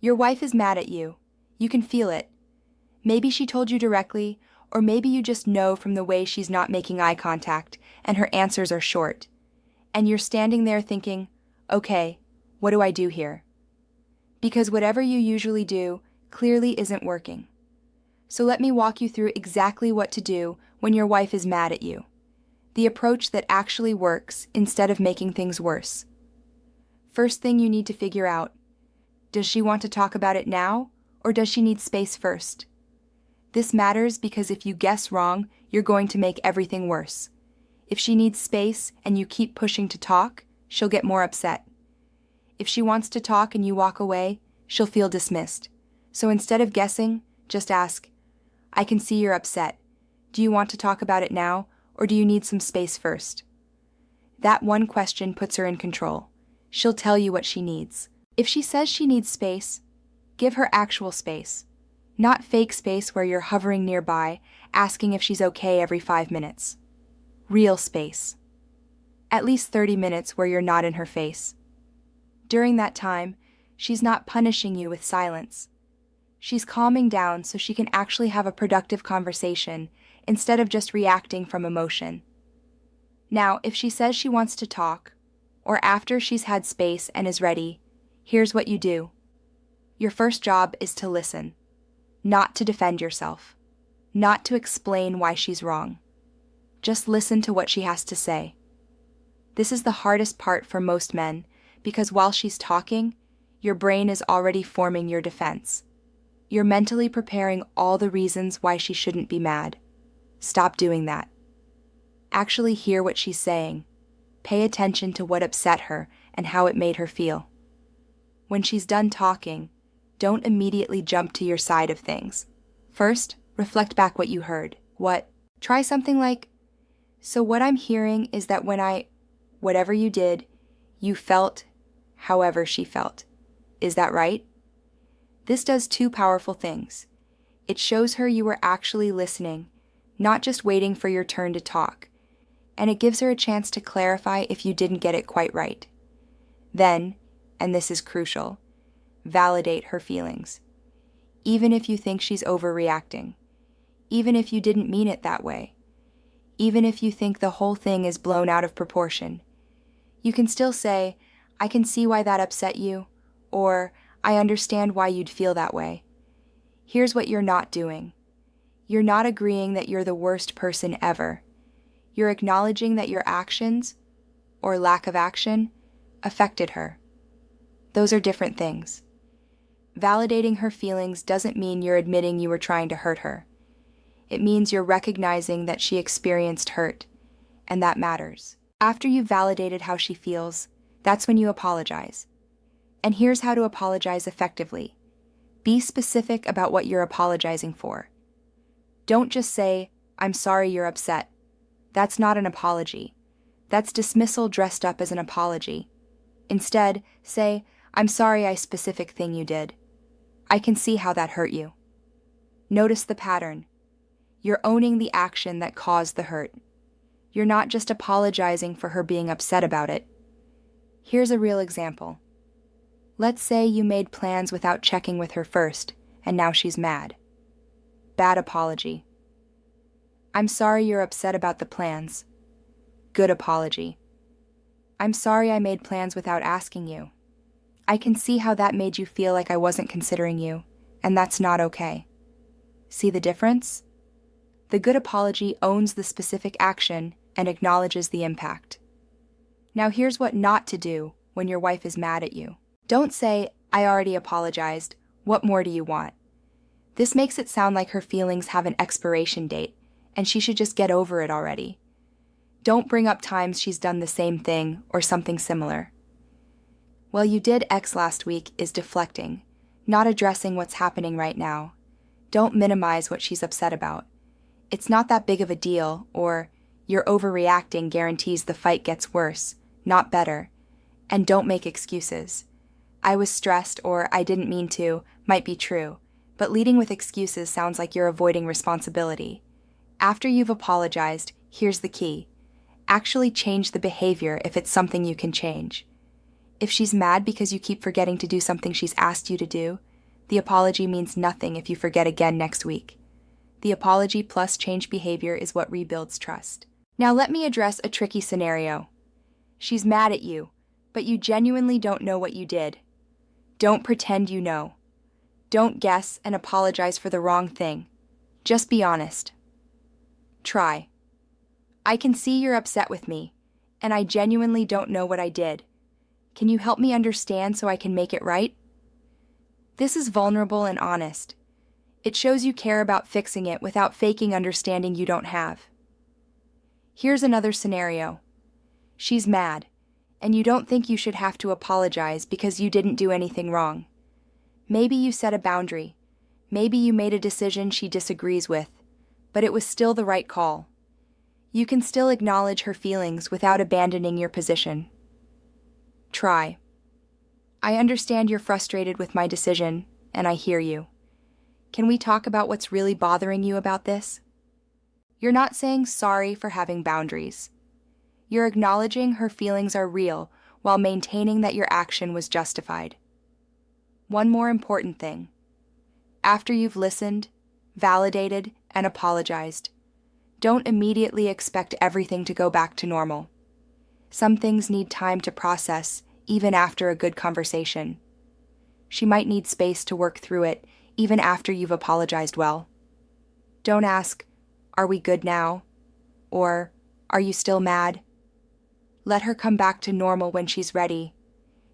Your wife is mad at you. You can feel it. Maybe she told you directly, or maybe you just know from the way she's not making eye contact and her answers are short. And you're standing there thinking, okay, what do I do here? Because whatever you usually do clearly isn't working. So let me walk you through exactly what to do when your wife is mad at you. The approach that actually works instead of making things worse. First thing you need to figure out, does she want to talk about it now, or does she need space first? This matters because if you guess wrong, you're going to make everything worse. If she needs space and you keep pushing to talk, she'll get more upset. If she wants to talk and you walk away, she'll feel dismissed. So instead of guessing, just ask, I can see you're upset. Do you want to talk about it now, or do you need some space first? That one question puts her in control. She'll tell you what she needs. If she says she needs space, give her actual space. Not fake space where you're hovering nearby, asking if she's okay every 5 minutes. Real space. At least 30 minutes where you're not in her face. During that time, she's not punishing you with silence. She's calming down so she can actually have a productive conversation instead of just reacting from emotion. Now, if she says she wants to talk, or after she's had space and is ready, here's what you do. Your first job is to listen, not to defend yourself, not to explain why she's wrong. Just listen to what she has to say. This is the hardest part for most men because while she's talking, your brain is already forming your defense. You're mentally preparing all the reasons why she shouldn't be mad. Stop doing that. Actually hear what she's saying. Pay attention to what upset her and how it made her feel. When she's done talking, don't immediately jump to your side of things. First, reflect back what you heard. Try something like, so what I'm hearing is that whatever you did, you felt however she felt. Is that right? This does two powerful things. It shows her you were actually listening, not just waiting for your turn to talk, and it gives her a chance to clarify if you didn't get it quite right. Then, and this is crucial, validate her feelings. Even if you think she's overreacting, even if you didn't mean it that way, even if you think the whole thing is blown out of proportion, you can still say, I can see why that upset you, or I understand why you'd feel that way. Here's what you're not doing. You're not agreeing that you're the worst person ever. You're acknowledging that your actions, or lack of action, affected her. Those are different things. Validating her feelings doesn't mean you're admitting you were trying to hurt her. It means you're recognizing that she experienced hurt, and that matters. After you've validated how she feels, that's when you apologize. And here's how to apologize effectively. Be specific about what you're apologizing for. Don't just say, I'm sorry you're upset. That's not an apology. That's dismissal dressed up as an apology. Instead, say, I'm sorry I specific thing you did. I can see how that hurt you. Notice the pattern. You're owning the action that caused the hurt. You're not just apologizing for her being upset about it. Here's a real example. Let's say you made plans without checking with her first, and now she's mad. Bad apology. I'm sorry you're upset about the plans. Good apology. I'm sorry I made plans without asking you. I can see how that made you feel like I wasn't considering you, and that's not okay. See the difference? The good apology owns the specific action and acknowledges the impact. Now here's what not to do when your wife is mad at you. Don't say, I already apologized, what more do you want? This makes it sound like her feelings have an expiration date, and she should just get over it already. Don't bring up times she's done the same thing or something similar. Well, you did X last week is deflecting, not addressing what's happening right now. Don't minimize what she's upset about. It's not that big of a deal, or your overreacting guarantees the fight gets worse, not better. And don't make excuses. I was stressed or I didn't mean to might be true, but leading with excuses sounds like you're avoiding responsibility. After you've apologized, here's the key. Actually change the behavior if it's something you can change. If she's mad because you keep forgetting to do something she's asked you to do, The apology means nothing if you forget again next week. The apology plus change behavior is what rebuilds trust. Now let me address a tricky scenario. She's mad at you, but you genuinely don't know what you did. Don't pretend you know. Don't guess and apologize for the wrong thing. Just be honest. Try. I can see you're upset with me, and I genuinely don't know what I did. Can you help me understand so I can make it right? This is vulnerable and honest. It shows you care about fixing it without faking understanding you don't have. Here's another scenario. She's mad, and you don't think you should have to apologize because you didn't do anything wrong. Maybe you set a boundary. Maybe you made a decision she disagrees with, but it was still the right call. You can still acknowledge her feelings without abandoning your position. Try. I understand you're frustrated with my decision, and I hear you. Can we talk about what's really bothering you about this? You're not saying sorry for having boundaries. You're acknowledging her feelings are real while maintaining that your action was justified. One more important thing. After you've listened, validated, and apologized, don't immediately expect everything to go back to normal. Some things need time to process, even after a good conversation. She might need space to work through it, even after you've apologized well. Don't ask, "Are we good now?" or "Are you still mad?" Let her come back to normal when she's ready.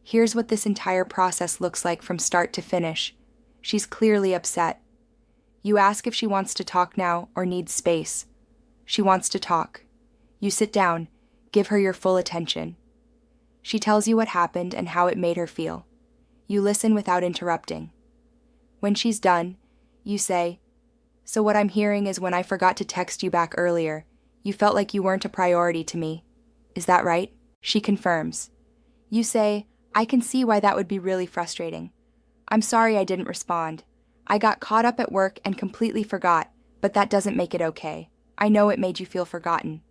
Here's what this entire process looks like from start to finish. She's clearly upset. You ask if she wants to talk now or needs space. She wants to talk. You sit down, give her your full attention. She tells you what happened and how it made her feel. You listen without interrupting. When she's done, you say, "So what I'm hearing is when I forgot to text you back earlier, you felt like you weren't a priority to me. Is that right?" She confirms. You say, "I can see why that would be really frustrating. I'm sorry I didn't respond. I got caught up at work and completely forgot, but that doesn't make it okay. I know it made you feel forgotten."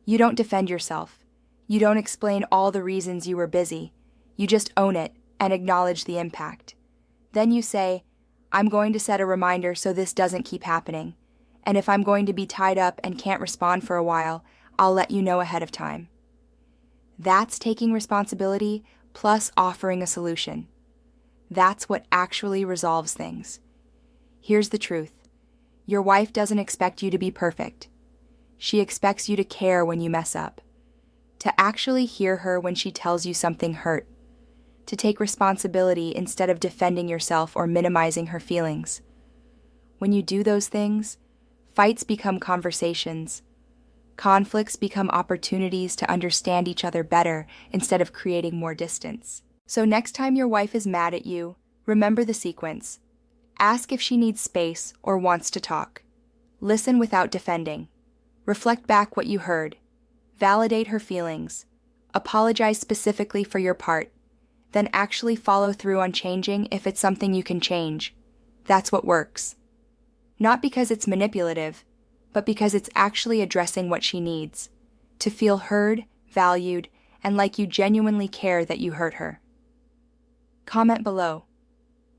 You don't defend yourself. You don't explain all the reasons you were busy. You just own it and acknowledge the impact. Then you say, "I'm going to set a reminder so this doesn't keep happening. And if I'm going to be tied up and can't respond for a while, I'll let you know ahead of time." That's taking responsibility plus offering a solution. That's what actually resolves things. Here's the truth. Your wife doesn't expect you to be perfect. She expects you to care when you mess up, to actually hear her when she tells you something hurt, to take responsibility instead of defending yourself or minimizing her feelings. When you do those things, fights become conversations. Conflicts become opportunities to understand each other better instead of creating more distance. So next time your wife is mad at you, remember the sequence. Ask if she needs space or wants to talk. Listen without defending. Reflect back what you heard. Validate her feelings. Apologize specifically for your part. Then actually follow through on changing if it's something you can change. That's what works. Not because it's manipulative, but because it's actually addressing what she needs. To feel heard, valued, and like you genuinely care that you hurt her. Comment below.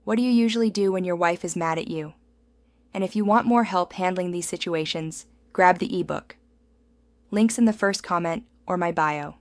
What do you usually do when your wife is mad at you? And if you want more help handling these situations, grab the ebook. Links in the first comment or my bio.